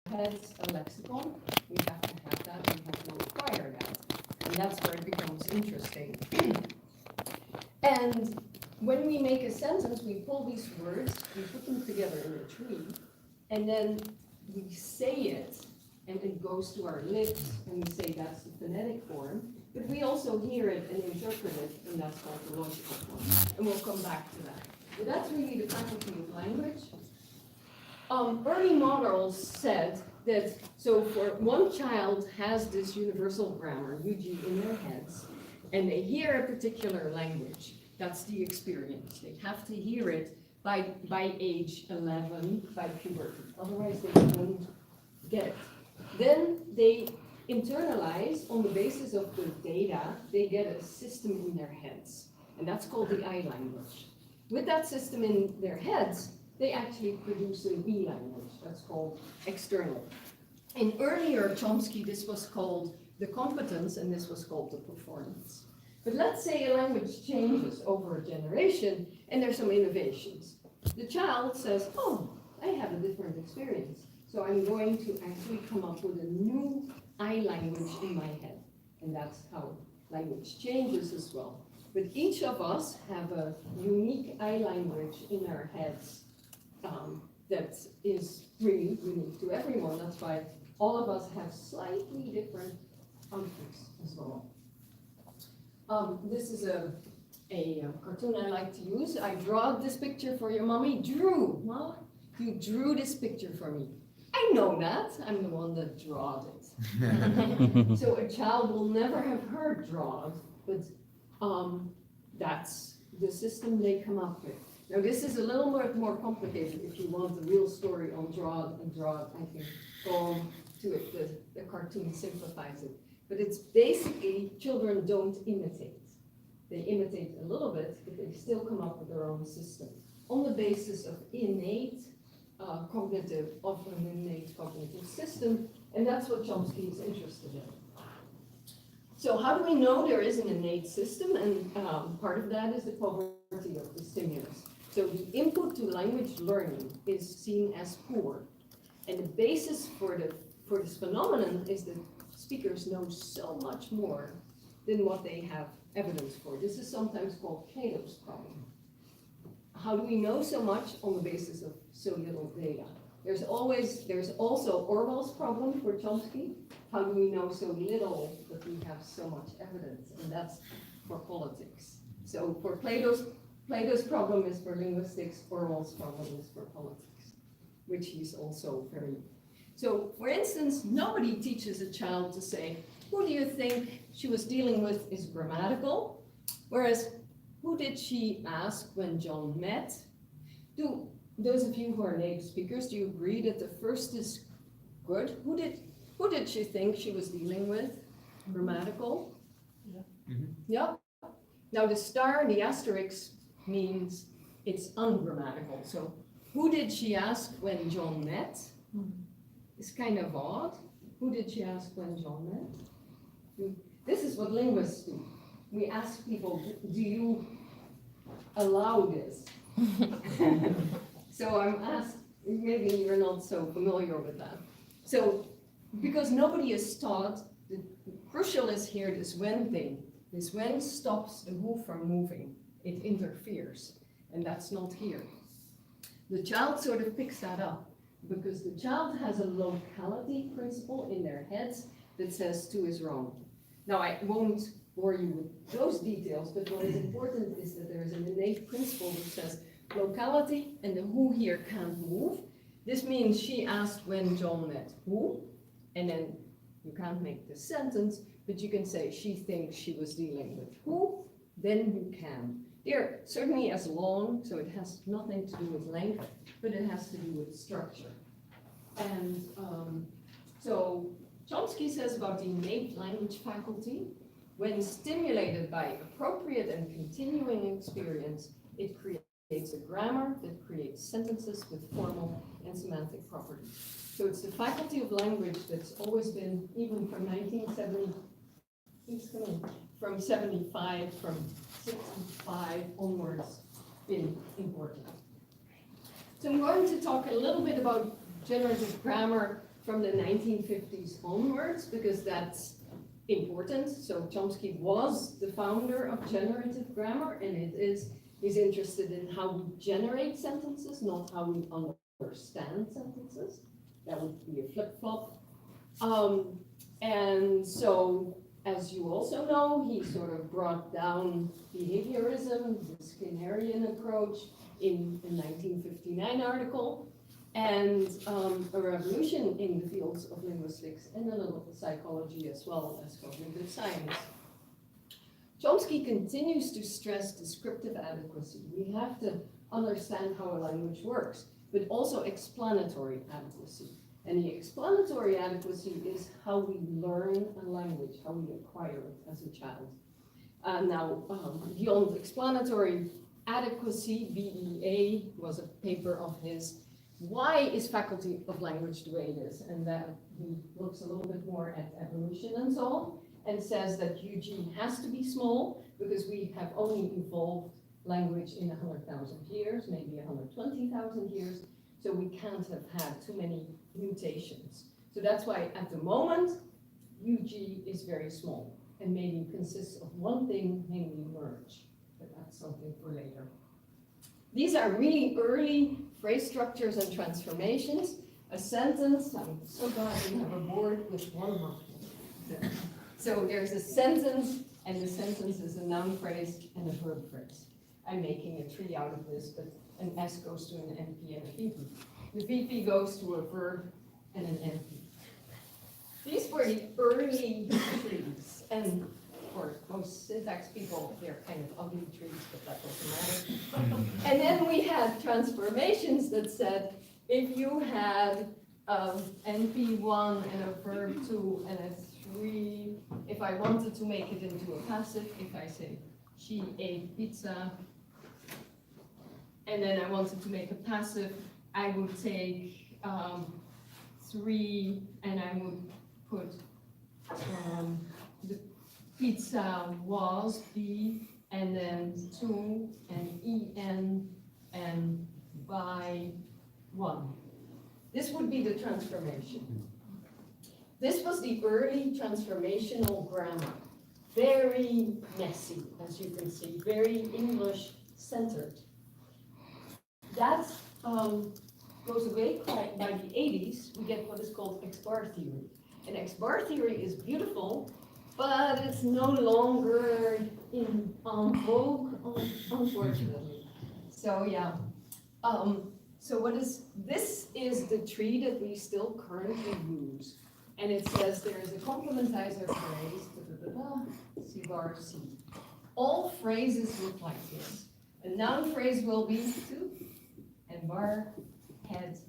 heads a lexicon, we have to have that, we have to acquire that. And that's where it becomes interesting. And when we make a sentence, we pull these words, we put them together in a tree, and then we say it, and it goes to our lips, and we say that's the phonetic form, but we also hear it and interpret it, and that's called the logical form. And we'll come back to that. But that's really the faculty of language. Early models said that, so for one child has this universal grammar, UG, in their heads, and they hear a particular language. That's the experience. They have to hear it by age 11, by puberty. Otherwise, they don't get it. Then they internalize on the basis of the data. They get a system in their heads, and that's called the I language. With that system in their heads, they actually produce an E language. That's called external. In earlier Chomsky, this was called the competence, and this was called the performance. But let's say a language changes over a generation, and there's some innovations. The child says, oh, I have a different experience. So I'm going to actually come up with a new I language in my head. And that's how language changes as well. But each of us have a unique I language in our heads that is really unique to everyone. That's why all of us have slightly different functions as well. This is a cartoon I like to use. I draw this picture for your mommy. Drew, Mom, you drew this picture for me. I know that. I'm the one that drawed it. So a child will never have heard draw, but that's the system they come up with. Now this is a little more complicated. If you want the real story on draw, I can go on to it. The cartoon simplifies it. But it's basically, children don't imitate. They imitate a little bit, but they still come up with their own system on the basis of an innate cognitive system, and that's what Chomsky is interested in. So how do we know there is an innate system? And part of that is the poverty of the stimulus. So the input to language learning is seen as poor, and the basis for this phenomenon is that speakers know so much more than what they have evidence for. This is sometimes called Plato's problem. How do we know so much on the basis of so little data? There's also Orwell's problem for Chomsky. How do we know so little that we have so much evidence? And that's for politics. So for Plato's problem is for linguistics, Orwell's problem is for politics, which he's also very. So for instance, nobody teaches a child to say, who do you think she was dealing with is grammatical? Whereas, who did she ask when John met? Do those of you who are native speakers, do you agree that the first is good? Who did she think she was dealing with? Grammatical? Yeah. Mm-hmm. Yep. Now the star, the asterisk, means it's ungrammatical. So who did she ask when John met? Mm-hmm. It's kind of odd. Who did she ask when John met? This is what linguists do. We ask people, do you allow this? So I'm asked, maybe you're not so familiar with that. So, because nobody is taught, the crucial is here this when thing. This when stops the who from moving. It interferes, and that's not here. The child sort of picks that up, because the child has a locality principle in their heads that says two is wrong. Now, I won't bore you with those details, but what is important is that there is an innate principle that says locality and the who here can't move. This means she asked when John met who, and then you can't make the sentence, but you can say she thinks she was dealing with who, then you can. They're certainly as long, so it has nothing to do with length, but it has to do with structure. And so Chomsky says about the innate language faculty, when stimulated by appropriate and continuing experience, it creates a grammar that creates sentences with formal and semantic properties. So it's the faculty of language that's always been, even from 1970, from 75, from 65 onwards, been important. So I'm going to talk a little bit about generative grammar from the 1950s onwards, because that's important. So Chomsky was the founder of generative grammar, and he's interested in how we generate sentences, not how we understand sentences. That would be a flip-flop. And so, as you also know, he sort of brought down behaviorism, the Skinnerian approach, in the 1959 article, and a revolution in the fields of linguistics and a little psychology as well as cognitive science. Chomsky continues to stress descriptive adequacy. We have to understand how a language works, but also explanatory adequacy. And the explanatory adequacy is how we learn a language, how we acquire it as a child. Now, beyond explanatory adequacy, BEA was a paper of his. Why is faculty of language the way it is? And that he looks a little bit more at evolution and so on, and says that UG has to be small because we have only evolved language in 100,000 years, maybe 120,000 years, so we can't have had too many mutations. So that's why at the moment, UG is very small and maybe consists of one thing, namely merge, but that's something for later. These are really early phrase structures and transformations. A sentence, I'm so glad we have a board with one mark. So there's a sentence, and the sentence is a noun phrase and a verb phrase. I'm making a tree out of this, but an S goes to an NP and a VP. The VP goes to a verb and an NP. These were the early trees, and for most syntax people, they're kind of ugly trees, but that doesn't matter. And then we had transformations that said, if you had NP1 and a verb 2 and a 3, if I wanted to make it into a passive, if I say, she ate pizza, and then I wanted to make a passive, I would take 3 and I would put the pizza was B, and then 2 and EN and by 1. This would be the transformation. This was the early transformational grammar. Very messy, as you can see, very English-centered. That goes away by the 80s. We get what is called X-bar theory. And X-bar theory is beautiful, but it's no longer in vogue, unfortunately. So yeah. So this is the tree that we still currently use. And it says there is a complementizer phrase, C bar C. All phrases look like this. A noun phrase will be to, and bar, head,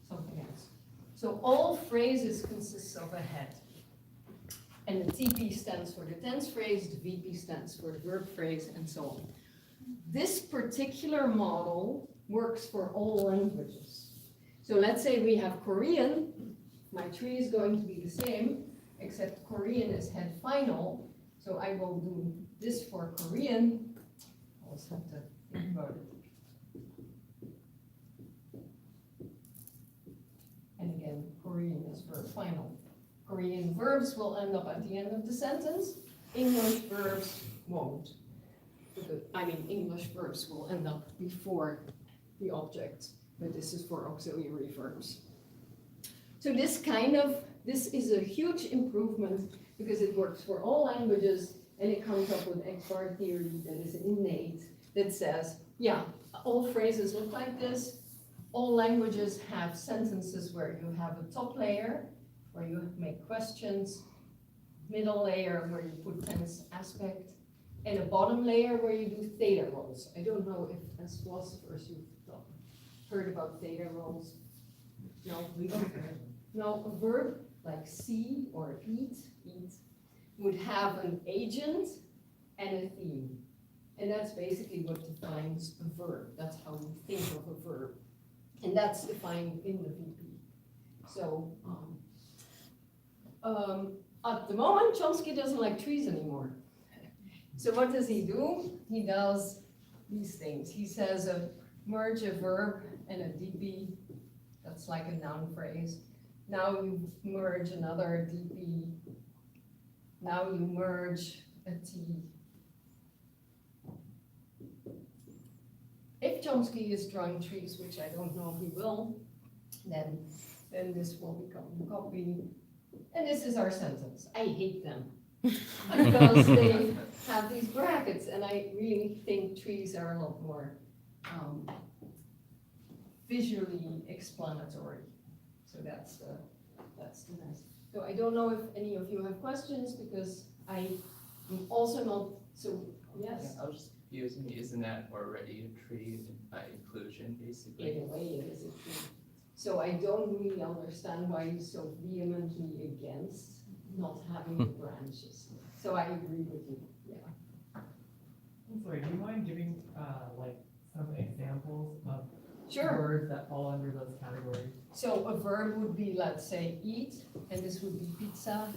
something else. So all phrases consist of a head. And the TP stands for the tense phrase, the VP stands for the verb phrase, and so on. This particular model works for all languages. So let's say we have Korean. My tree is going to be the same, except Korean is head final. So I will do this for Korean. I'll just have to think about it. And again, Korean is verb final. Korean verbs will end up at the end of the sentence. English verbs won't. English verbs will end up before the object, but this is for auxiliary verbs. So this is a huge improvement because it works for all languages, and it comes up with X-bar theory that is innate, that says, yeah, all phrases look like this. All languages have sentences where you have a top layer, where you make questions, middle layer where you put tense aspect, and a bottom layer where you do theta roles. I don't know if as philosophers you've heard about theta roles. No, we don't heard. No, a verb like see or eat would have an agent and a theme. And that's basically what defines a verb. That's how we think of a verb. And that's defined in the VP. So at the moment, Chomsky doesn't like trees anymore. So what does he do? He does these things. He says merge a verb and a DP. That's like a noun phrase. now you merge another DP, now you merge a T. If Chomsky is drawing trees, which I don't know if he will, then this will become copy. And this is our sentence. I hate them because they have these brackets, and I really think trees are a lot more visually explanatory. So that's the nice. So I don't know if any of you have questions, because I am also not, so yes. Yeah, I was just confused. Isn't that already a tree by inclusion, basically? In a way, it is a tree. So I don't really understand why he's so vehemently against not having the branches. So I agree with you, yeah. I'm sorry, do you mind giving like some examples of Sure. words that fall under those categories? So a verb would be, let's say, eat, and this would be pizza.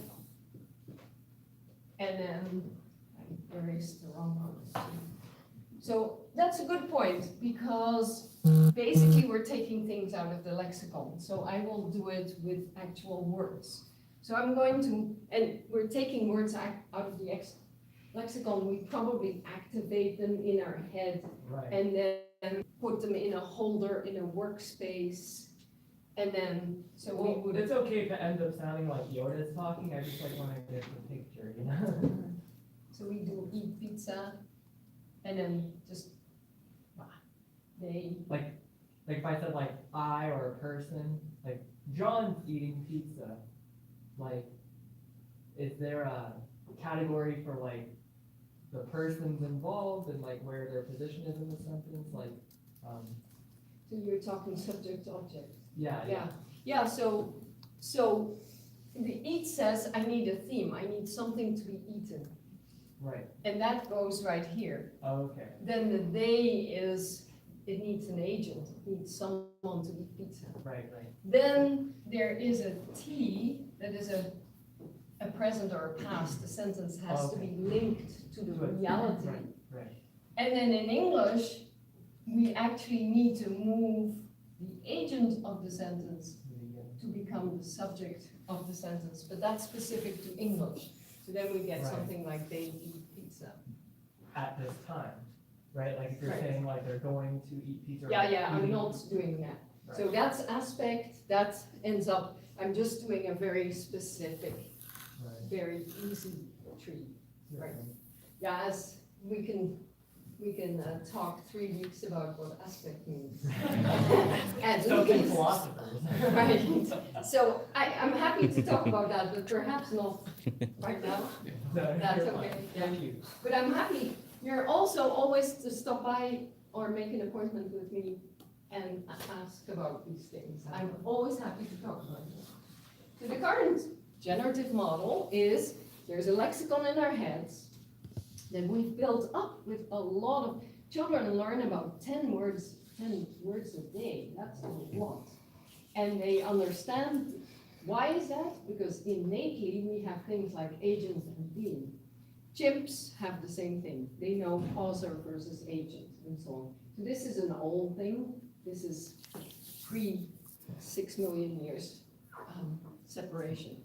And then, I erased the wrong one. So that's a good point, because basically we're taking things out of the lexicon. So I will do it with actual words. So I'm going to, and we're taking words out of the lexicon, we probably activate them in our head, Right. and then put them in a holder, in a workspace, and then, so we Well, would. it's okay if it ends up sounding like Yoda's talking, I just like want to get the picture, you know? So we do eat pizza, and then just, they, Like if I said like I or a person, like John's eating pizza, like, is there a category for like the persons involved and like where their position is in the sentence, like, so you're talking subject object. yeah. Yeah, so the eat says, I need a theme, I need something to be eaten, Right, and that goes right here. okay, Then the they is, it needs an agent, it needs someone to eat pizza. right. Then there is a T that is a present or a past. The sentence has to be linked to the Good. reality. Right. And then in English, we actually need to move the agent of the sentence to become the subject of the sentence, but that's specific to English. So then we get Right. something like they eat pizza. At this time, right? Like if you're Right. saying like they're going to eat pizza. or Yeah, I'm eating- not doing that. Right. So that's aspect, that ends up, I'm just doing a very specific, Right. very easy tree. Yeah. Right. Yeah, as we can talk 3 weeks about what aspect means. And So can Lucas. philosophers. Right. So I'm happy to talk about that, but perhaps not right now. No, That's you're fine. okay. Thank you. But I'm happy. You're also always to stop by or make an appointment with me and ask about these things. I'm always happy to talk about them. So the current generative model is, there's a lexicon in our heads that we've built up with a lot of, children learn about 10 words a day. That's a lot. And they understand, why is that? Because innately we have things like agent and being. Chimps have the same thing. They know causer versus agent and so on. So this is an old thing. This is pre-6 million years separation.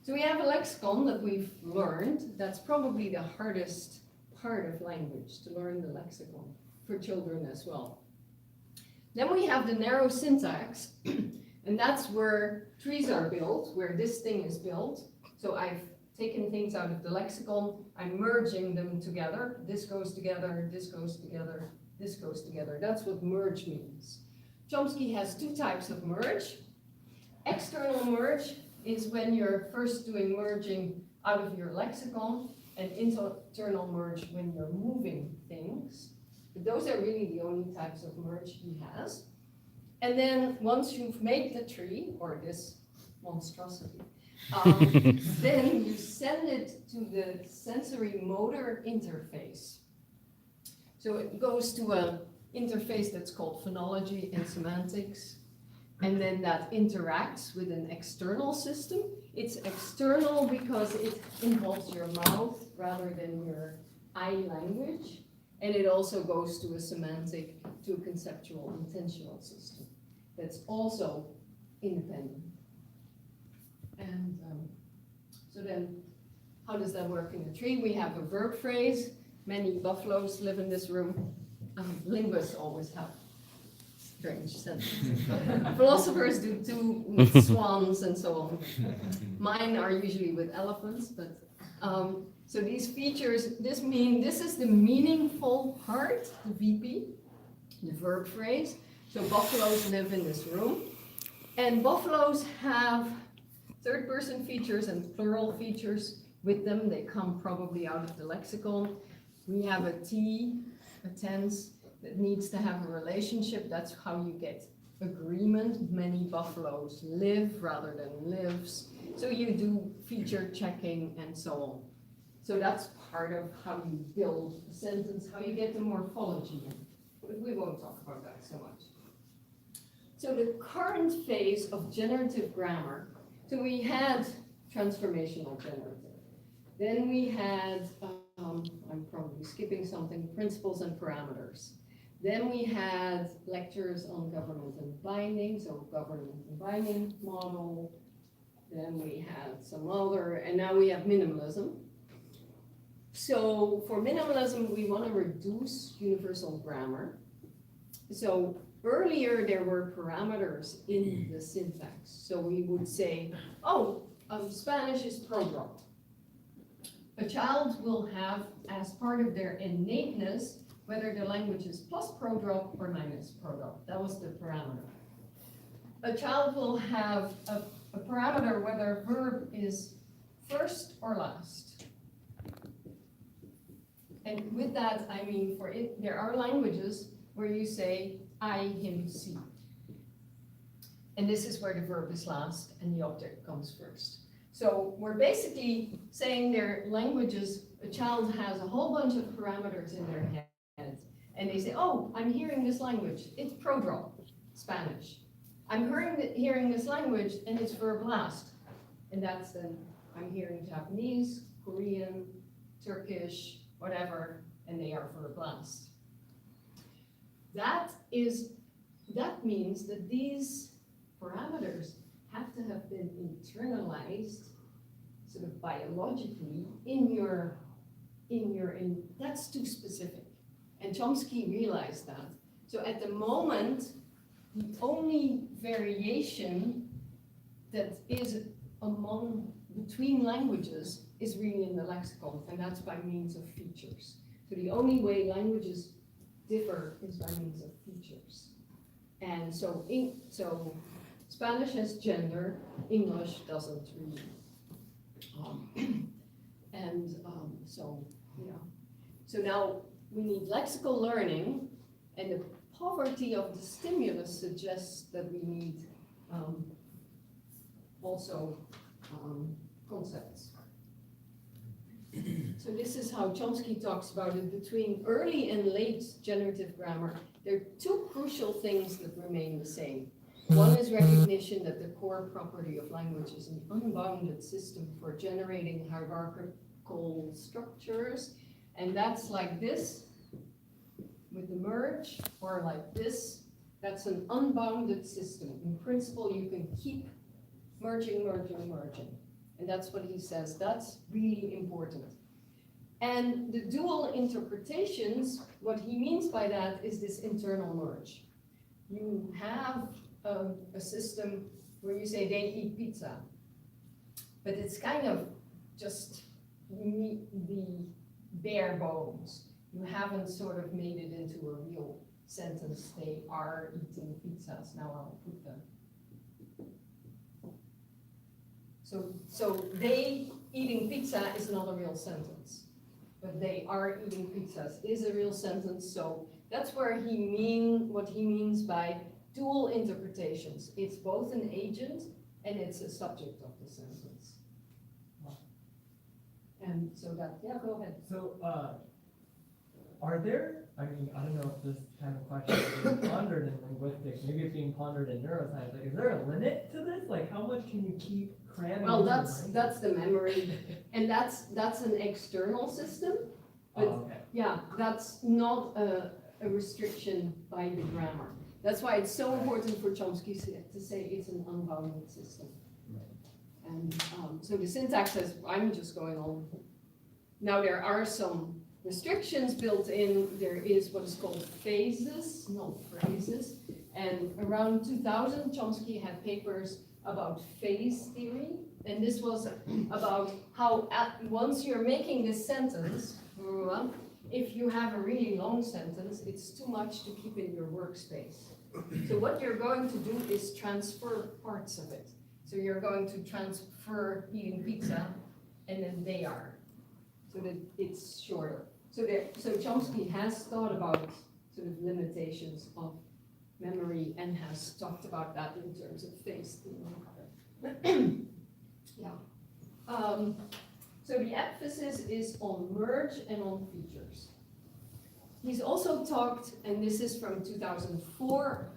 So we have a lexicon that we've learned. That's probably the hardest part of language, to learn the lexicon for children as well. Then we have the narrow syntax, and that's where trees are built, where this thing is built. So I've taken things out of the lexicon, I'm merging them together. This goes together, this goes together, this goes together. That's what merge means. Chomsky has 2 types of merge. External merge is when you're first doing merging out of your lexicon, and internal merge when you're moving things. But those are really the only types of merge he has. And then once you've made the tree, or this monstrosity, then you send it to the sensory motor interface. So it goes to an interface that's called phonology and semantics. And then that interacts with an external system. It's external because it involves your mouth rather than your eye language. And it also goes to a semantic, to a conceptual, intentional system that's also independent. So then, how does that work in a tree? We have a verb phrase. Many buffaloes live in this room. Linguists always have strange sentences. Philosophers do too, with swans and so on. Mine are usually with elephants, but so these features, this is the meaningful part, the VP, the verb phrase. So buffaloes live in this room, and buffaloes have third-person features and plural features with them. They come probably out of the lexicon. We have a T, a tense, that needs to have a relationship. That's how you get agreement. Many buffaloes live rather than lives. So you do feature checking and so on. So that's part of how you build a sentence, how you get the morphology in. But we won't talk about that so much. So the current phase of generative grammar, so we had transformational generative. Then we had, I'm probably skipping something, principles and parameters. Then we had lectures on government and binding, so government and binding model. Then we had some other, and now we have minimalism. So for minimalism, we want to reduce universal grammar. So earlier there were parameters in the syntax. So we would say, oh, Spanish is pro-drop. A child will have, as part of their innateness, whether the language is plus pro-drop or minus pro-drop. That was the parameter. A child will have a parameter whether verb is first or last. And with that, I mean, for it, there are languages where you say I, him, she. And this is where the verb is last and the object comes first. So we're basically saying their languages, a child has a whole bunch of parameters in their head. And they say, oh, I'm hearing this language, it's pro-drop, Spanish. I'm hearing this language and it's verb last. And that's then, I'm hearing Japanese, Korean, Turkish, whatever, and they are verb last. That means that these parameters have to have been internalized sort of biologically that's too specific. And Chomsky realized that. So at the moment, the only variation that is between languages is really in the lexicon, and that's by means of features. So the only way languages differ is by means of features. And so, Spanish has gender, English doesn't really. So now we need lexical learning, and the poverty of the stimulus suggests that we need also concepts. So this is how Chomsky talks about it. Between early and late generative grammar, there are two crucial things that remain the same. One is recognition that the core property of language is an unbounded system for generating hierarchical structures, and that's like this with the merge, or like this. That's an unbounded system. In principle, you can keep merging, and that's what he says. That's really important. And the dual interpretations, what he means by that is this internal merge. You have a system where you say they eat pizza, but it's kind of just the bare bones. You haven't sort of made it into a real sentence. They are eating pizzas. Now I'll put them. So they eating pizza is not a real sentence, but they are eating pizzas is a real sentence. So that's where what he means by dual interpretations. It's both an agent and it's a subject of the sentence. And so that, yeah, go ahead. So, are there, I mean, I don't know if this kind of question is being pondered in linguistics, maybe it's being pondered in neuroscience, like, is there a limit to this? Like, how much can you keep cramming? Well, that's the memory, and that's an external system, but okay. yeah, that's not a restriction by the grammar. That's why it's so important for Chomsky to say it's an unbounded system. Right. And So the syntax says, I'm just going on. Now there are some restrictions built in. There is what is called phases, not phrases. And around 2000, Chomsky had papers about phase theory. And this was about how once you're making this sentence, if you have a really long sentence, it's too much to keep in your workspace. So what you're going to do is transfer parts of it. So you're going to transfer eating pizza, and then they are, so that it's shorter. So Chomsky has thought about sort of limitations of memory and has talked about that in terms of phase theory. Yeah. So the emphasis is on merge and on features. He's also talked, and this is from 2004,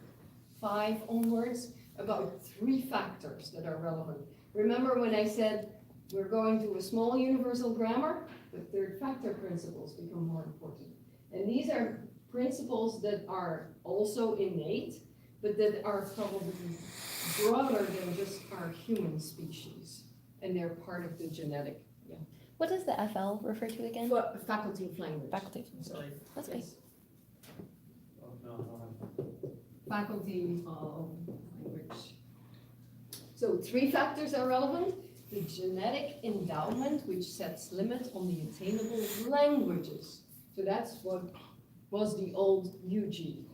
5 onwards, about 3 factors that are relevant. Remember when I said we're going to a small universal grammar? The third factor principles become more important. And these are principles that are also innate, but that are probably broader than just our human species. And they're part of the genetic. Yeah. What does the FL refer to again? Faculty of language. Faculty. Sorry. That's okay. Yes. Faculty of language. So 3 factors are relevant. The genetic endowment, which sets limit on the attainable languages. So that's what was the old UG,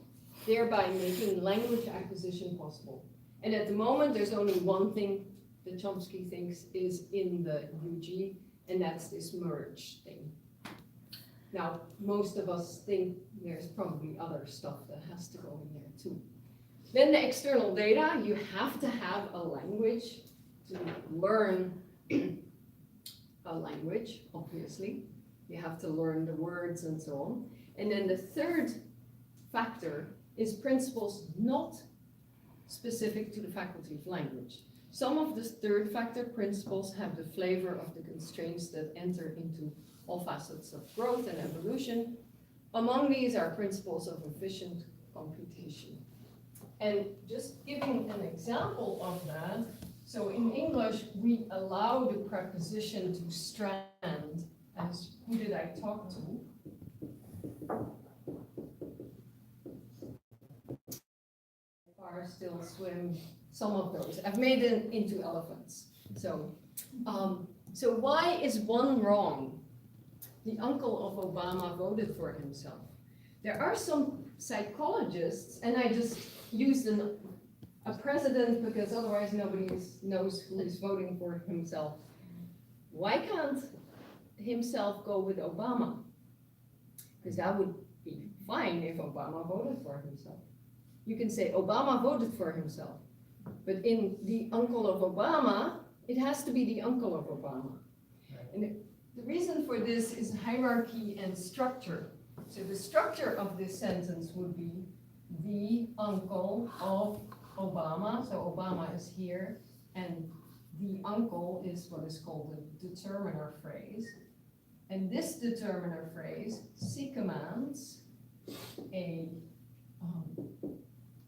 thereby making language acquisition possible. And at the moment, there's only one thing that Chomsky thinks is in the UG, and that's this merge thing. Now, most of us think there's probably other stuff that has to go in there too. Then the external data, you have to have a language to learn a language, obviously. You have to learn the words and so on. And then the third factor is principles not specific to the faculty of language. Some of the third factor principles have the flavor of the constraints that enter into all facets of growth and evolution. Among these are principles of efficient computation. And just giving an example of that, so in English, we allow the preposition to strand as who did I talk to? Bar, still, swim, some of those. I've made it into elephants. So why is one wrong? The uncle of Obama voted for himself. There are some psychologists, and I just used a president because otherwise nobody knows who is voting for himself. Why can't himself go with Obama? Because that would be fine if Obama voted for himself. You can say Obama voted for himself, but in the uncle of Obama, it has to be the uncle of Obama. And the reason for this is hierarchy and structure. So the structure of this sentence would be the uncle of Obama. So Obama is here, and the uncle is what is called a determiner phrase. And this determiner phrase, C commands a,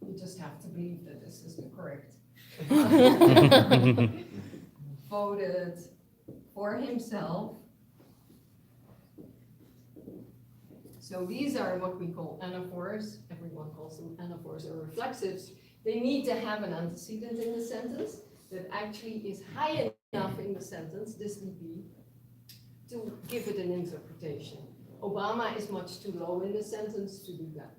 you just have to believe that this is the correct. Voted for himself. So these are what we call anaphors. Everyone calls them anaphors or reflexives. They need to have an antecedent in the sentence that actually is high enough in the sentence, this would be, to give it an interpretation. Obama is much too low in the sentence to do that.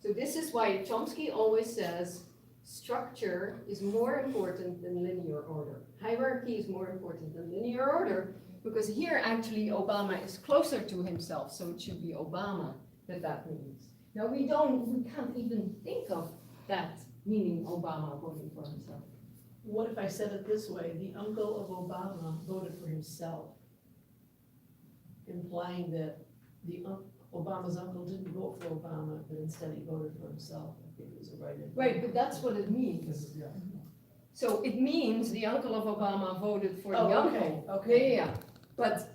So this is why Chomsky always says structure is more important than linear order. Hierarchy is more important than linear order, because here actually Obama is closer to himself, so it should be Obama that means. Now we can't even think of that meaning Obama voting for himself. What if I said it this way? The uncle of Obama voted for himself, implying that Obama's uncle didn't vote for Obama, but instead he voted for himself. I think it was a right. Right, but that's what it means. So it means the uncle of Obama voted for the uncle. Okay. Yeah. But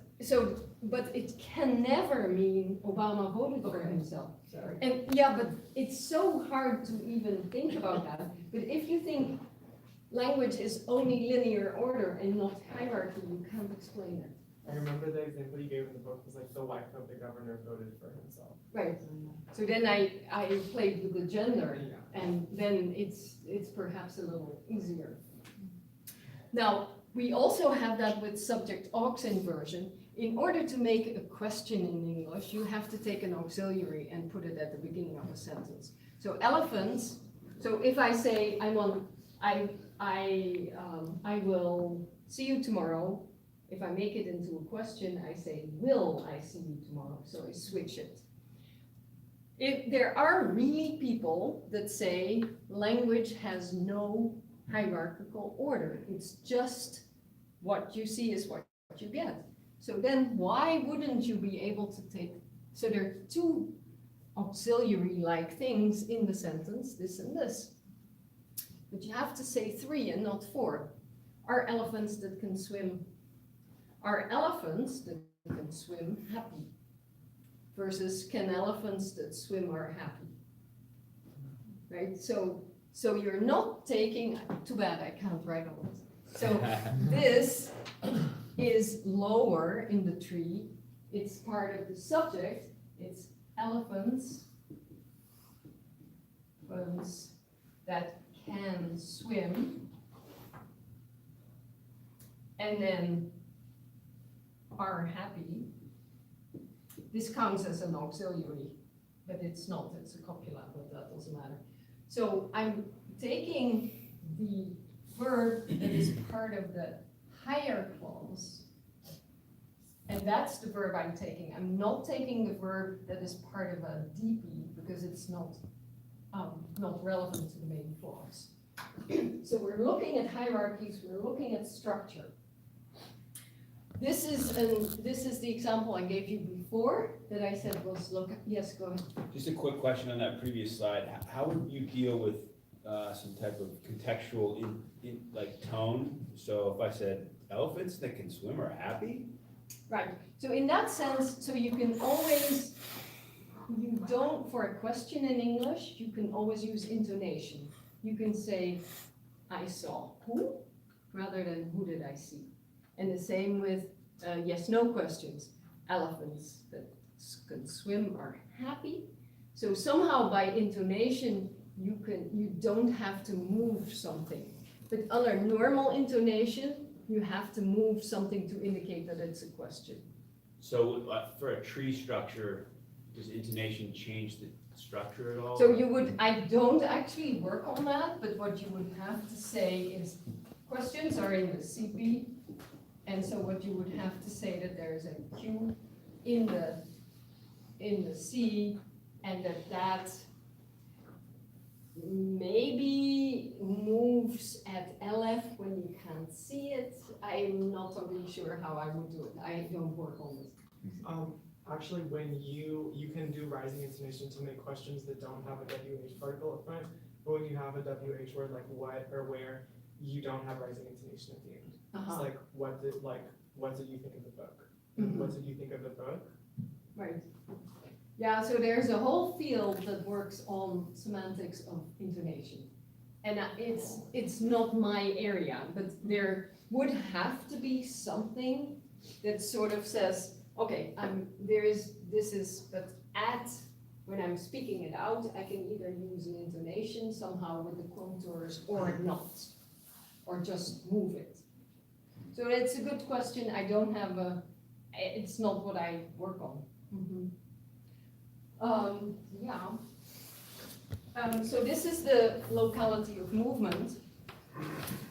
it can never mean Obama voted for himself. Sorry. And yeah, but it's so hard to even think about that. But if you think language is only linear order and not hierarchy, you can't explain it. I remember the example you gave in the book was like the wife of the governor voted for himself. Right, so then I played with the gender, Yeah. and then it's perhaps a little easier. Now, we also have that with subject-aux inversion. In order to make a question in English, you have to take an auxiliary and put it at the beginning of a sentence. So elephants, so if I say I will see you tomorrow, if I make it into a question, I say, will I see you tomorrow? So I switch it. If there are really people that say language has no hierarchical order, it's just what you see is what you get. So then why wouldn't you be able to take, so there are two auxiliary-like things in the sentence, this and this. But you have to say 3 and not 4. Are elephants that can swim? Are elephants that can swim happy? Versus can elephants that swim are happy? Right, so you're not taking, too bad I can't write on it. So this is lower in the tree, it's part of the subject, it's elephants that can swim, and then are happy. This counts as an auxiliary, but it's not, it's a copula, but that doesn't matter. So I'm taking the verb that is part of the higher clause, and that's the verb I'm taking. I'm not taking the verb that is part of a DP because it's not relevant to the main clause. So we're looking at hierarchies, we're looking at structure. This is the example I gave you before that I said was look, yes, go ahead. Just a quick question on that previous slide. How would you deal with some type of contextual like tone? So if I said elephants that can swim are happy? Right, so in that sense, so you can always, you don't, for a question in English, you can always use intonation. You can say, I saw who, rather than who did I see. And the same with yes/no questions. Elephants that can swim are happy. So somehow by intonation, you don't have to move something. But under normal intonation, you have to move something to indicate that it's a question. So for a tree structure, does intonation change the structure at all? So you would, I don't actually work on that, but what you would have to say is questions are in the CP. And so what you would have to say that there is a Q in the C, and that maybe moves at LF when you can't see it. I'm not totally sure how I would do it. I don't work on it. Actually, when you can do rising intonation to make questions that don't have a WH particle up front, but when you have a WH word like what or where, you don't have rising intonation at the end. It's like what did you think of the book? What did you think of the book? Right. Yeah, so there's a whole field that works on semantics of intonation. And it's not my area, but there would have to be something that sort of says, okay, but when I'm speaking it out, I can either use an intonation somehow with the contours or not, or just move it. So it's a good question. I don't have it's not what I work on. So this is the locality of movement.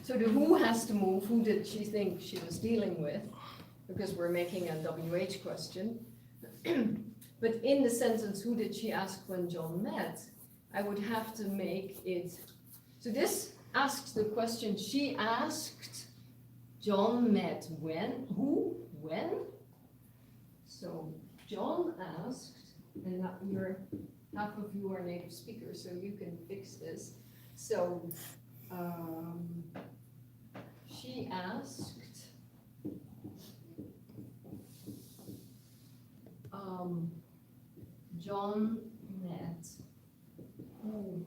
So the who has to move, who did she think she was dealing with? Because we're making a WH question. But in the sentence, who did she ask when John met? I would have to make it, so this asks the question, she asked John met when, who, when? So John asked, and half of you are native speakers, so you can fix this. So she asked John met who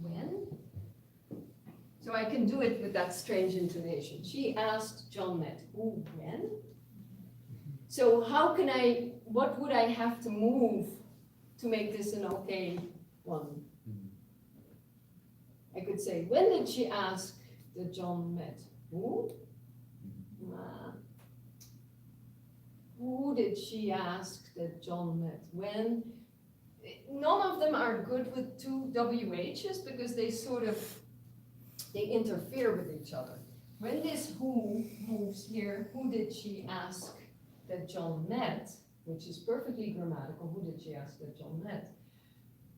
when? So I can do that strange intonation. She asked John met who, when? So how can what would I have to move to make this an okay one? I could say, when did she ask that John met who? Who did she ask that John met when? None of them are good with two WHs because they they interfere with each other. When this who moves here, who did she ask that John met, which is perfectly grammatical, who did she ask that John met?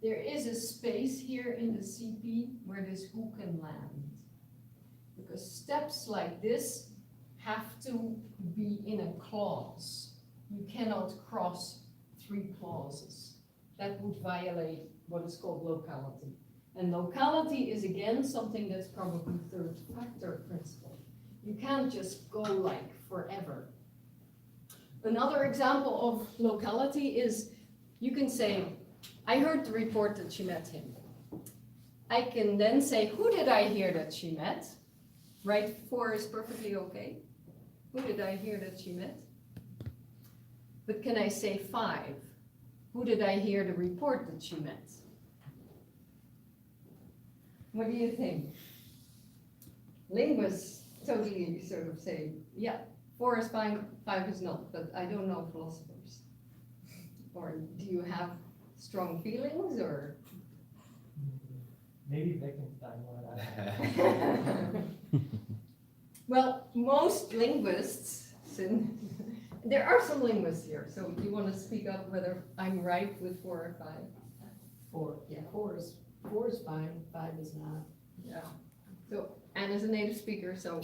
There is a space here in the CP where this who can land. Because steps like this have to be in a clause. You cannot cross three clauses. That would violate what is called locality. And locality is again something that's probably third factor principle. You can't just go like forever. Another example of locality is you can say, I heard the report that she met him. I can then say, who did I hear that she met? Right, 4 is perfectly okay. Who did I hear that she met? But can I say 5? Who did I hear the report that she met? What do you think? Linguists totally sort of say, yeah, 4 is fine, 5 is not, but I don't know philosophers. Or do you have strong feelings, or? Maybe Wittgenstein would have. Well, most linguists, there are some linguists here, so do you want to speak up whether I'm right with 4 or 5? 4, yeah, 4 is fine, 5 is not. Yeah. So Anne is a native speaker, so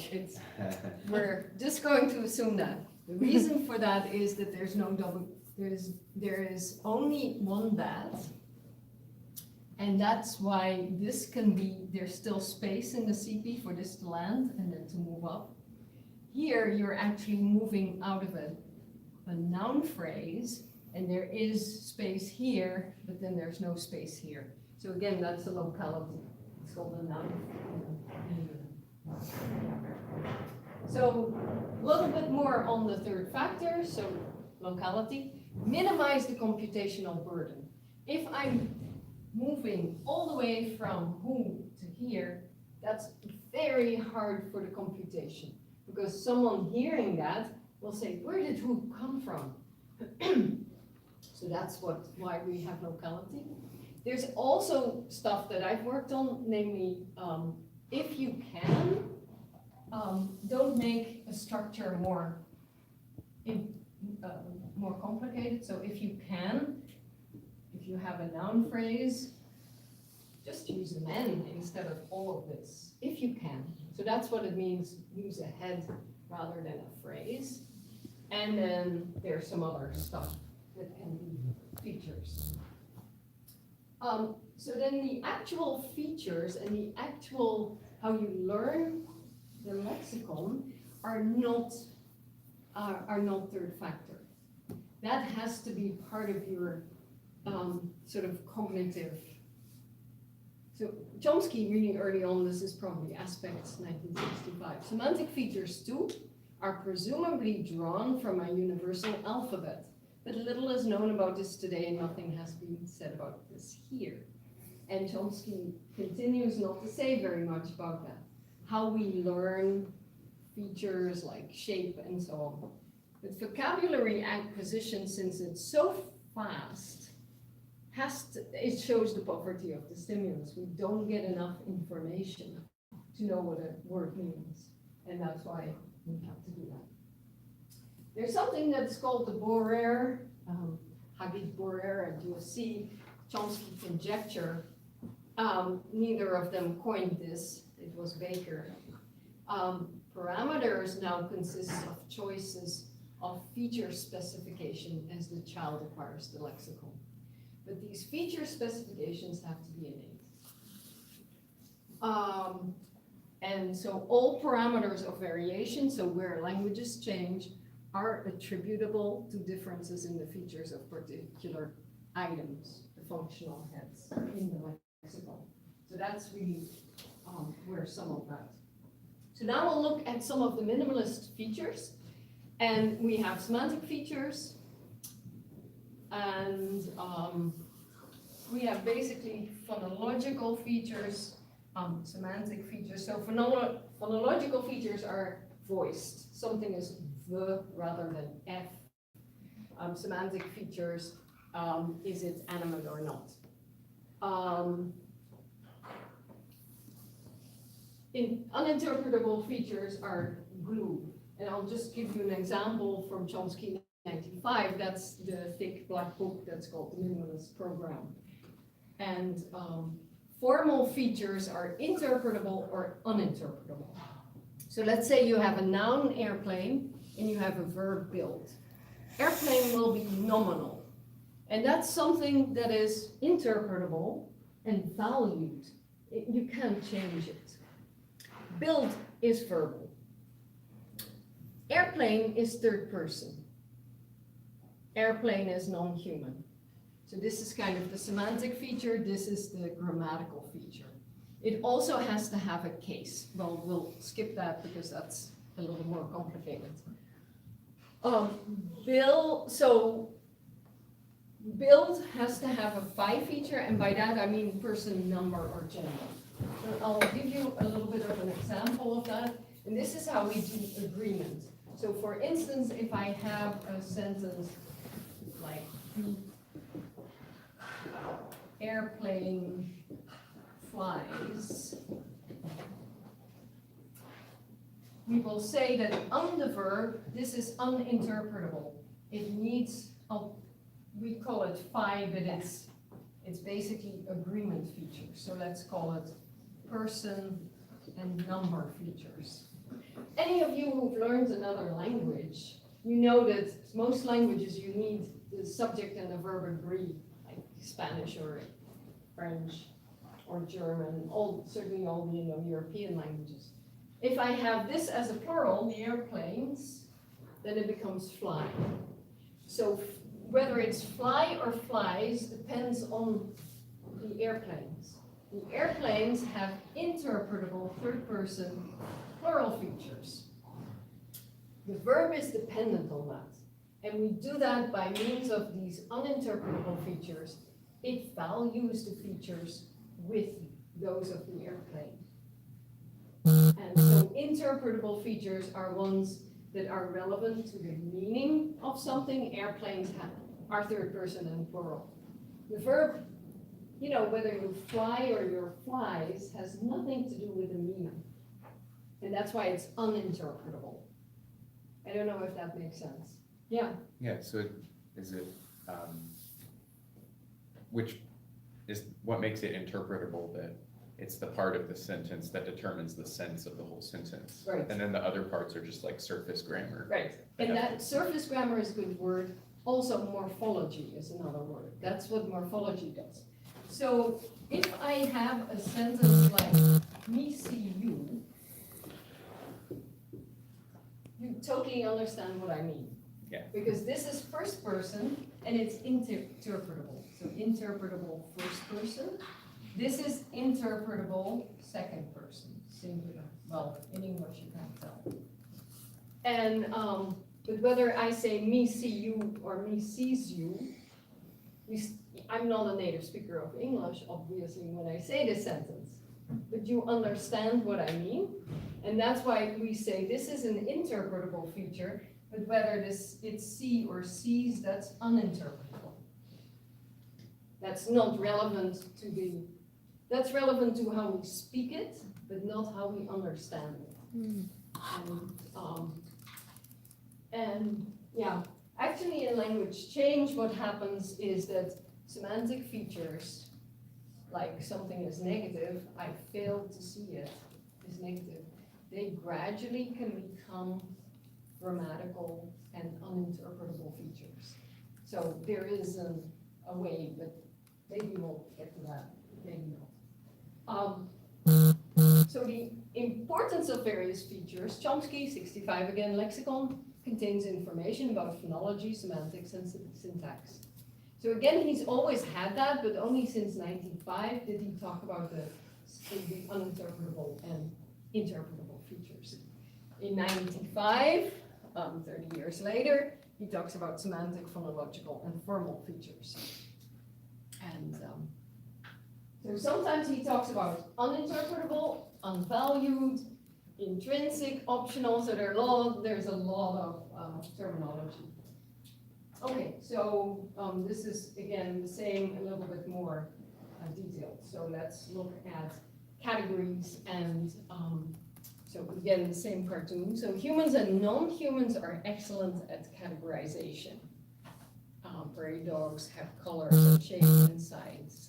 we're just going to assume that. The reason for that is that there's no there is only one that, and that's why this can be, there's still space in the CP for this to land and then to move up. Here, you're actually moving out of a noun phrase, and there is space here, but then there's no space here. So again, that's a locality. It's called a noun. So a little bit more on the third factor, so locality. Minimize the computational burden. If I'm moving all the way from who to here, that's very hard for the computation, because someone hearing that will say, where did who come from? So that's why we have locality. There's also stuff that I've worked on, namely, if you can, don't make a structure more complicated. So if you can, if you have a noun phrase, just use an N instead of all of this, if you can. So that's what it means, use a head rather than a phrase. And then there's some other stuff that can be features. So then the actual features and the actual how you learn the lexicon are not third factor. That has to be part of your sort of cognitive. So Chomsky really early on, this is probably Aspects 1965. Semantic features too are presumably drawn from a universal alphabet, but little is known about this today and nothing has been said about this here. And Chomsky continues not to say very much about that. How we learn features like shape and so on. But vocabulary acquisition, since it's so fast, it shows the poverty of the stimulus. We don't get enough information to know what a word means. And that's why we have to do that. There's something that's called the Borer, Hagit Borer and Jossy, Chomsky conjecture. Neither of them coined this, it was Baker. Parameters now consist of choices of feature specification as the child acquires the lexicon. But these feature specifications have to be innate. And so all parameters of variation, so where languages change, are attributable to differences in the features of particular items, the functional heads in the lexicon. So that's really where some of that So now we'll look at some of the minimalist features. And we have semantic features. And we have basically phonological features, semantic features. So phonological features are voiced. Something is V rather than F. Semantic features, is it animate or not? Uninterpretable features are glue. And I'll just give you an example from Chomsky 95. That's the thick black book that's called the Minimalist Program. And formal features are interpretable or uninterpretable. So let's say you have a noun airplane and you have a verb build. Airplane will be nominal. And that's something that is interpretable and valued. You can't change it. Build is verbal. Airplane is third person. Airplane is non-human. So this is kind of the semantic feature. This is the grammatical feature. It also has to have a case. Well, we'll skip that because that's a little more complicated. Build has to have a phi feature, and by that I mean person, number, or gender. So I'll give you a little bit of an example of that, and this is how we do agreement. So for instance, if I have a sentence like the airplane flies, we will say that on the verb, this is uninterpretable. It needs, we call it phi, but it's basically agreement features. So let's call it person and number features. Any of you who've learned another language, you know that most languages you need the subject and the verb agree, like Spanish or French or German, certainly all the European languages. If I have this as a plural, the airplanes, then it becomes fly. So whether it's fly or flies depends on the airplanes. The airplanes have interpretable third person plural features. The verb is dependent on that. And we do that by means of these uninterpretable features. It values the features with those of the airplane. And so interpretable features are ones that are relevant to the meaning of something. Airplanes are third person and plural. The verb, whether you fly or your flies, has nothing to do with the meaning. And that's why it's uninterpretable. I don't know if that makes sense. Yeah. Yeah, so is it, which is what makes it interpretable, that it's the part of the sentence that determines the sense of the whole sentence. Right. And then the other parts are just like surface grammar. Right. And that surface grammar is a good word. Also morphology is another word. That's what morphology does. So if I have a sentence like me see you, you totally understand what I mean. Yeah. Because this is first person and it's interpretable. So interpretable first person. This is interpretable second person, singular. Well, in English you can't tell. And but whether I say me see you or me sees you, I'm not a native speaker of English, obviously, when I say this sentence. But you understand what I mean. And that's why we say this is an interpretable feature, but whether it's see or sees, that's uninterpretable. That's not relevant to that's relevant to how we speak it, but not how we understand it. And yeah, actually in language change, what happens is that semantic features, like something is negative, I failed to see it, is negative. They gradually can become grammatical and uninterpretable features. So there is a way, but maybe we'll get to that, maybe not. So the importance of various features, Chomsky, 65 again, lexicon, contains information about phonology, semantics, and syntax. So again, he's always had that, but only since 1905 did he talk about the uninterpretable and interpretable features. features. In 95, 30 years later, he talks about semantic, phonological, and formal features. And so sometimes he talks about uninterpretable, unvalued, intrinsic, optional, so there's a lot of terminology. Okay, so this is again the same, a little bit more detailed. So let's look at categories and so again the same cartoon. So humans and non-humans are excellent at categorization. Prairie dogs have colors and shapes and size.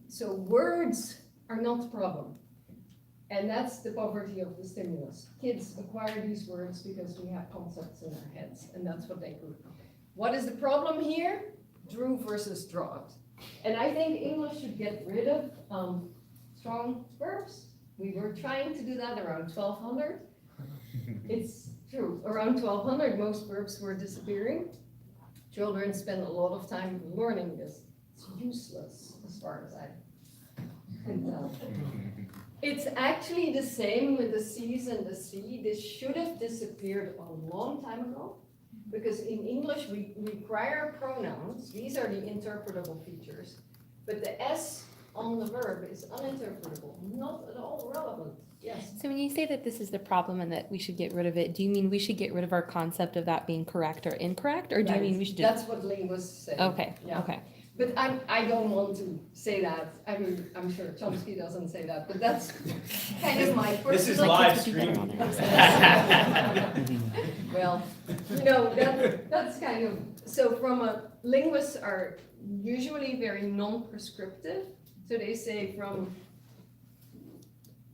So words are not the problem. And that's the poverty of the stimulus. Kids acquire these words because we have concepts in our heads, and that's what they do. What is the problem here? Drew versus drawed. And I think English should get rid of strong verbs. We were trying to do that around 1200. It's true, around 1200 most verbs were disappearing. Children spend a lot of time learning this. It's useless as far as I can tell. It's actually the same with the C's and the C. This should have disappeared a long time ago, because in English we require pronouns. These are the interpretable features, but the S on the verb is uninterpretable, not at all relevant. Yes. So when you say that this is the problem and that we should get rid of it, do you mean we should get rid of our concept of that being correct or incorrect, or do you mean we should just? That's what linguists say. Okay, Yeah. okay. But I don't want to say that. I mean, I'm sure Chomsky doesn't say that, but that's kind of my personal. This is Like live kids would do better streaming. Well, that's kind of, so linguists are usually very non-prescriptive. So they say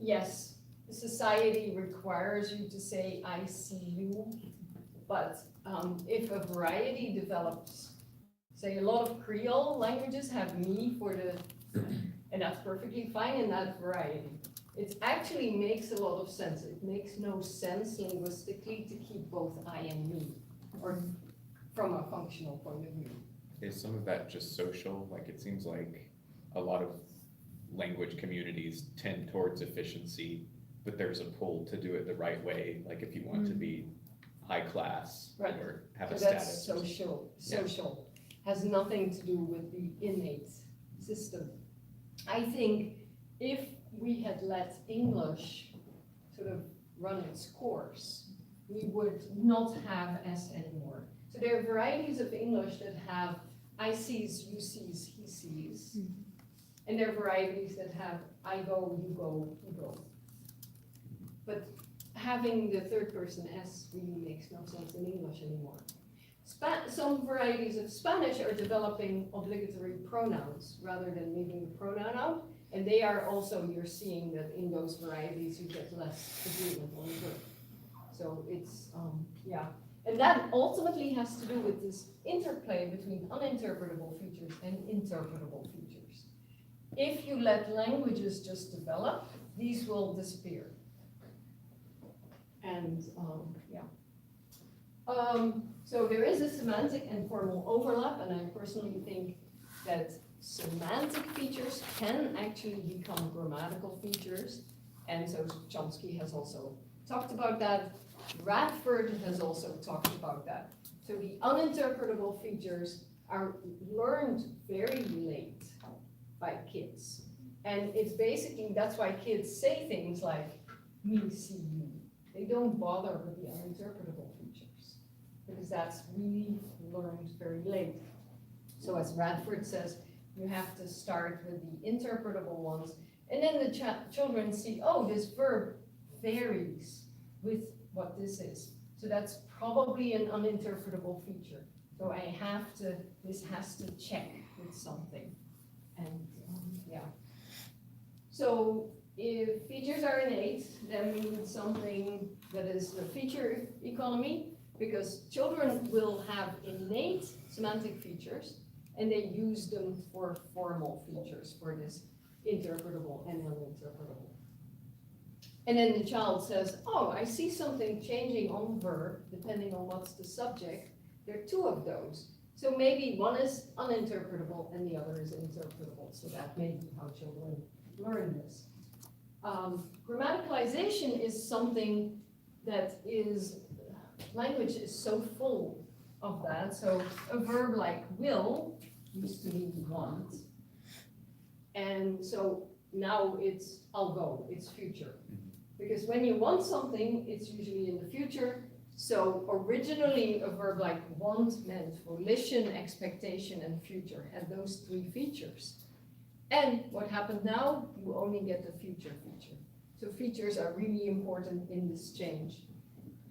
yes, society requires you to say, I see you. But if a variety develops, say a lot of Creole languages have me and that's perfectly fine in that variety. It actually makes a lot of sense. It makes no sense linguistically to keep both I and me, or from a functional point of view. Is some of that just social? Like, it seems like a lot of language communities tend towards efficiency, but there's a pull to do it the right way. Like if you want to be high class Right. or have So a that's status. social, has nothing to do with the innate system. I think if we had let English sort of run its course, we would not have S anymore. So there are varieties of English that have I sees, you sees, he sees. And there are varieties that have I go, you go, he goes. But having the third person S really makes no sense in English anymore. Some varieties of Spanish are developing obligatory pronouns rather than leaving the pronoun out. And they are also, you're seeing that in those varieties you get less agreement on the verb. So it's, yeah. And that ultimately has to do with this interplay between uninterpretable features and interpretable features. If you let languages just develop, these will disappear. And yeah. So there is a semantic and formal overlap, and I personally think that semantic features can actually become grammatical features. And so Chomsky has also talked about that. Radford has also talked about that. So the uninterpretable features are learned very late by kids. And it's basically, that's why kids say things like, me see you. They don't bother with the uninterpretable features, because that's really learned very late. So as Radford says, you have to start with the interpretable ones, and then the children see, oh, this verb varies with what this is. So that's probably an uninterpretable feature. So this has to check with something. And yeah. So if features are innate, then we need something that is the feature economy, because children will have innate semantic features, and they use them for formal features, for this interpretable and uninterpretable. And then the child says, oh, I see something changing on the verb, depending on what's the subject. There are two of those. So maybe one is uninterpretable and the other is interpretable. So that may be how children learn this. Grammaticalization is something that is, language is so full of that. So a verb like will used to mean want. And so now it's I'll go, it's future. Because when you want something, it's usually in the future. So originally a verb like want meant volition, expectation, and future, had those three features. And what happened now, you only get the future feature. So features are really important in this change.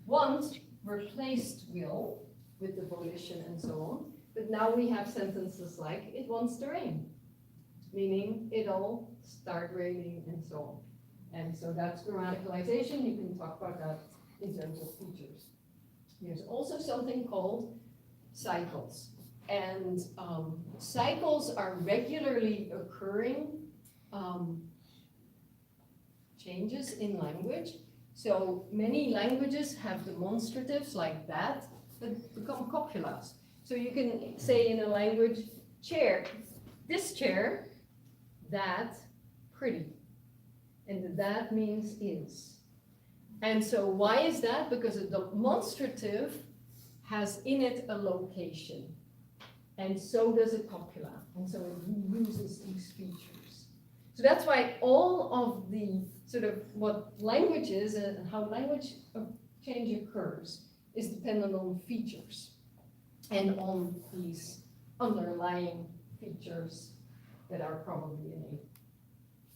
Want replaced will with the volition and so on, but now we have sentences like it wants to rain, meaning it'll start raining and so on. And so that's grammaticalization. You can talk about that in terms of features. There's also something called cycles. And cycles are regularly occurring changes in language. So many languages have demonstratives like that become copulas. So you can say in a language, chair, this chair, that, pretty. And the that means is. And so why is that? Because a demonstrative has in it a location. And so does a copula. And so it uses these features. So that's why all of the sort of what language is and how language change occurs is dependent on features and on these underlying features that are probably innate.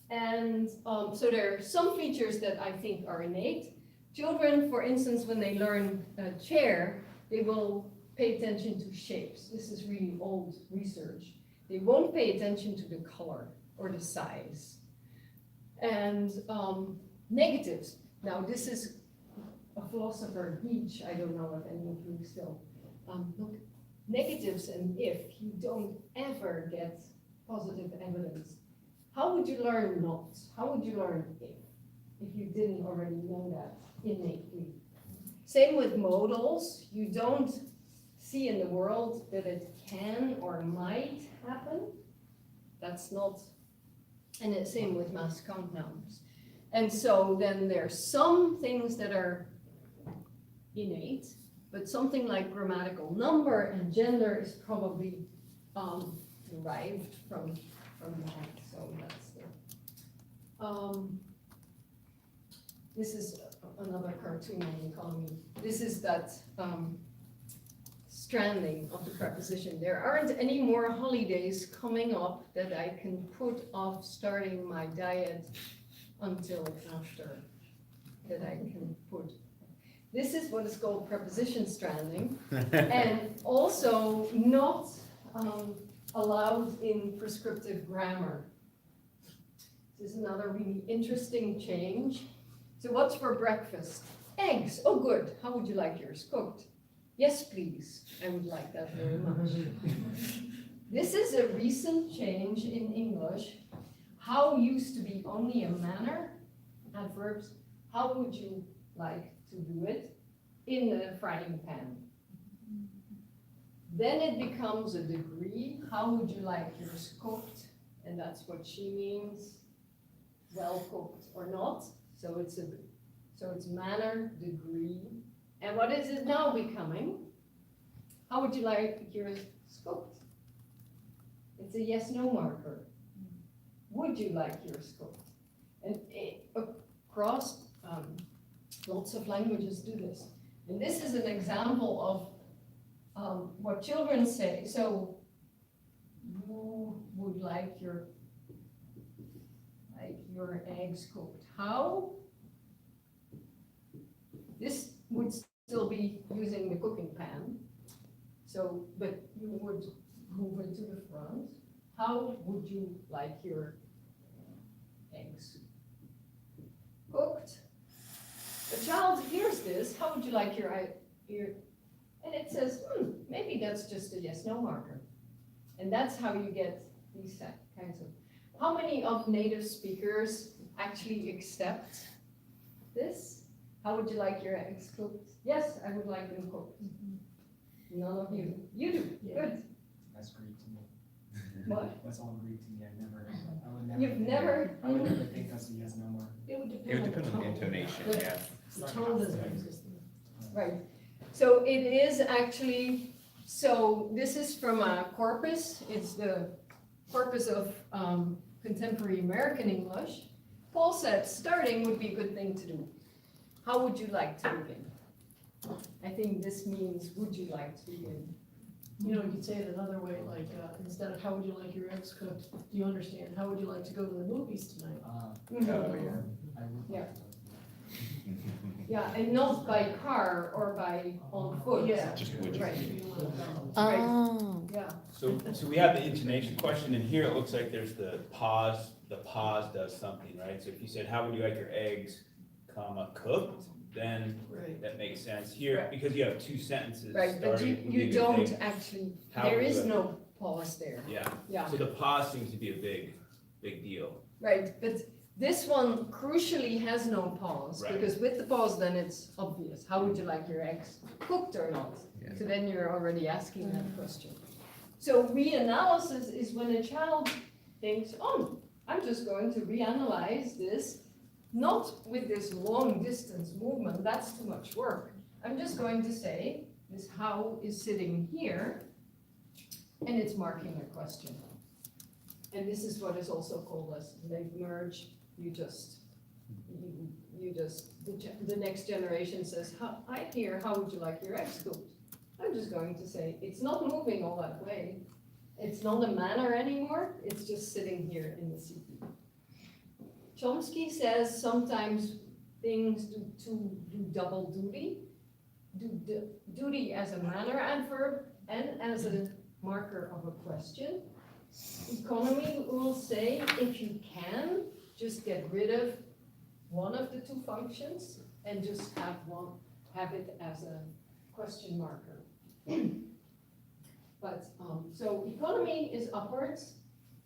And so there are some features that I think are innate. Children, for instance, when they learn chair, they will pay attention to shapes. This is really old research. They won't pay attention to the color or the size. And negatives. Now this is a philosopher, Nietzsche, I don't know if any of you still look. Negatives and if, you don't ever get positive evidence. How would you learn not? How would you learn if you didn't already know that innately? Same with modals. You don't see in the world that it can or might happen. That's not, and the same with mass count numbers. And so then there's some things that are innate, but something like grammatical number and gender is probably derived from that. So that's the, this is another cartoon on the economy. This is that stranding of the preposition. There aren't any more holidays coming up that I can put off starting my diet until after that I can put. This is what is called preposition stranding, and also not allowed in prescriptive grammar. This is another really interesting change. So what's for breakfast? Eggs. Oh, good. How would you like yours cooked? Yes, please. I would like that very much. This is a recent change in English. How used to be only a manner, adverbs. How would you like to do it? In the frying pan. Then it becomes a degree. How would you like yours cooked? And that's what she means. Well cooked or not. So it's manner, degree. And what is it now becoming? How would you like yours cooked? It's a yes/no marker. Would you like yours cooked? And across lots of languages do this. And this is an example of what children say. So you would like your eggs cooked. How? This would still be using the cooking pan. So, but you would move it to the front. How would you like your eggs cooked? The child hears this. How would you like your and it says, maybe that's just a yes/no marker. And that's how you get these kinds of. How many of native speakers actually accept this? How would you like your eggs cooked? Yes, I would like them cooked. None of you. You do. Yeah. Good. That's great to me. What? That's all Greek to me, I would never. You've never? I would never think that's a yes, no more. It would It would depend on the intonation, But- yeah. The tone doesn't exist. Right, so it is actually, so this is from a corpus, it's the corpus of contemporary American English. Paul said, starting would be a good thing to do. How would you like to begin? I think this means, would you like to begin? You know, you could say it another way, like, instead of how would you like your eggs cooked, do you understand, how would you like to go to the movies tonight? Mhm. Oh, yeah. I would. Yeah. Yeah, and not by car or by on foot. Yeah. Just would you? Right. You wanna go. Oh, Yeah, So we have the intonation question, and here it looks like there's the pause does something, right? So if you said, how would you like your eggs, comma, cooked, then Right. that makes sense. Here, Right. because you have two sentences right, but starting. you would don't think, actually, how there would is you- no pause there. Yeah, Yeah, so the pause seems to be a big deal. right, but this one crucially has no pause, Right. because with the pause, then it's obvious. How would you like your eggs, cooked or not? Yeah. So then you're already asking that question. So reanalysis is when a child thinks, oh, I'm just going to reanalyze this, not with this long distance movement, that's too much work. I'm just going to say, this how is sitting here, and it's marking a question. And this is what is also called as late merge. You just, the next generation says, I hear, how would you like your eggs cooked? I'm just going to say, it's not moving all that way. It's not a manner anymore, it's just sitting here in the CPU. Chomsky says sometimes things do double duty. Duty as a manner adverb and as a marker of a question. Economy will say, if you can, just get rid of one of the two functions and just have it as a question marker. But, so economy is upwards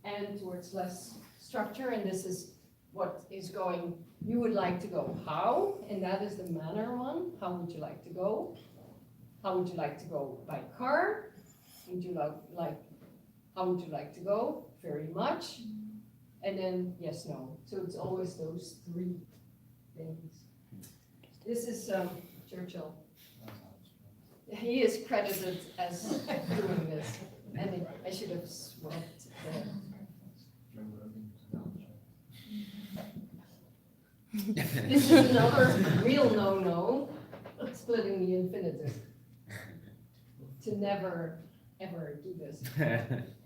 and towards less structure, and this is what is going, you would like to go how, and that is the manner one. How would you like to go? How would you like to go by car? Would you how would you like to go? Very much. And then yes, no. So it's always those three things. This is Churchill. He is credited as doing this, and I should have swapped This is another real no-no, splitting the infinitive. To never, ever do this.